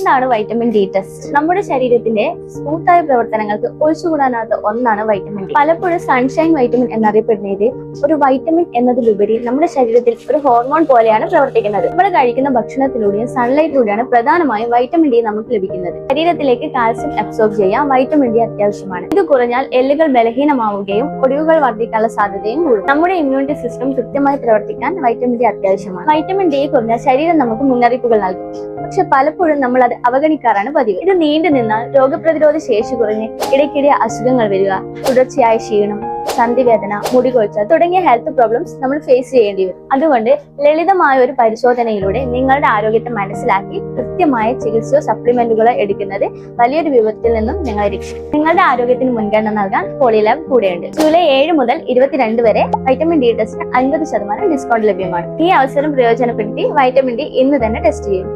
എന്താണ് vitamin D test? നമ്മുടെ ശരീരത്തിന്റെ സ്മൂത്തായ പ്രവർത്തനങ്ങൾക്ക് ഒഴിച്ചുകൂടാനാത്ത ഒന്നാണ് വൈറ്റമിൻ ഡി. പലപ്പോഴും സൺഷൈൻ വൈറ്റമിൻ എന്നറിയപ്പെടുന്നത് ഒരു വൈറ്റമിൻ എന്നതിലുപരി നമ്മുടെ ശരീരത്തിൽ ഒരു ഹോർമോൺ പോലെയാണ് പ്രവർത്തിക്കുന്നത്. നമ്മൾ കഴിക്കുന്ന ഭക്ഷണത്തിലൂടെയും സൺലൈറ്റിലൂടെയാണ് പ്രധാനമായും വൈറ്റമിൻ ഡി നമുക്ക് ലഭിക്കുന്നത്. ശരീരത്തിലേക്ക് കാൽസ്യം അബ്സോർബ് ചെയ്യാൻ വൈറ്റമിൻ ഡി അത്യാവശ്യമാണ്. ഇത് കുറഞ്ഞാൽ എല്ലുകൾ ബലഹീനമാവുകയും ഒടിവുകൾ വർദ്ധിക്കാനുള്ള സാധ്യതയും കൂടും. നമ്മുടെ ഇമ്മ്യൂണിറ്റി സിസ്റ്റം കൃത്യമായി പ്രവർത്തിക്കാൻ വൈറ്റമിൻ ഡി അത്യാവശ്യമാണ്. വൈറ്റമിൻ ഡി കുറഞ്ഞാൽ ശരീരം നമുക്ക് മുന്നറിയിപ്പുകൾ നൽകും. പക്ഷെ പലപ്പോഴും നമ്മൾ അത് അവഗണിക്കാറാണ് പതിവ്. ഇത് നീണ്ടു നിന്നാൽ രോഗപ്രതിരോധ ശേഷി കുറഞ്ഞ് ഇടയ്ക്കിടെ അസുഖങ്ങൾ വരിക, തുടർച്ചയായ ക്ഷീണം, സന്ധിവേദന, മുടികൊഴിച്ചൽ തുടങ്ങിയ ഹെൽത്ത് പ്രോബ്ലംസ് നമ്മൾ ഫേസ് ചെയ്യേണ്ടി വരും. അതുകൊണ്ട് ലളിതമായ ഒരു പരിശോധനയിലൂടെ നിങ്ങളുടെ ആരോഗ്യത്തെ മനസ്സിലാക്കി കൃത്യമായ ചികിത്സയോ സപ്ലിമെന്റുകളോ എടുക്കുന്നത് വലിയൊരു വിപത്തിൽ നിന്നും നിങ്ങളെ രക്ഷിക്കും. നിങ്ങളുടെ ആരോഗ്യത്തിന് മുൻഗണന നൽകാൻ പോളിലാബ് കൂടെയുണ്ട്. ജൂലൈ 7 മുതൽ 22 വരെ വൈറ്റമിൻ ഡി ടെസ്റ്റിന് 50% ഡിസ്കൗണ്ട് ലഭ്യമാണ്. ഈ അവസരം പ്രയോജനപ്പെടുത്തി വൈറ്റമിൻ ഡി ഇന്ന് തന്നെ ടെസ്റ്റ് ചെയ്യും.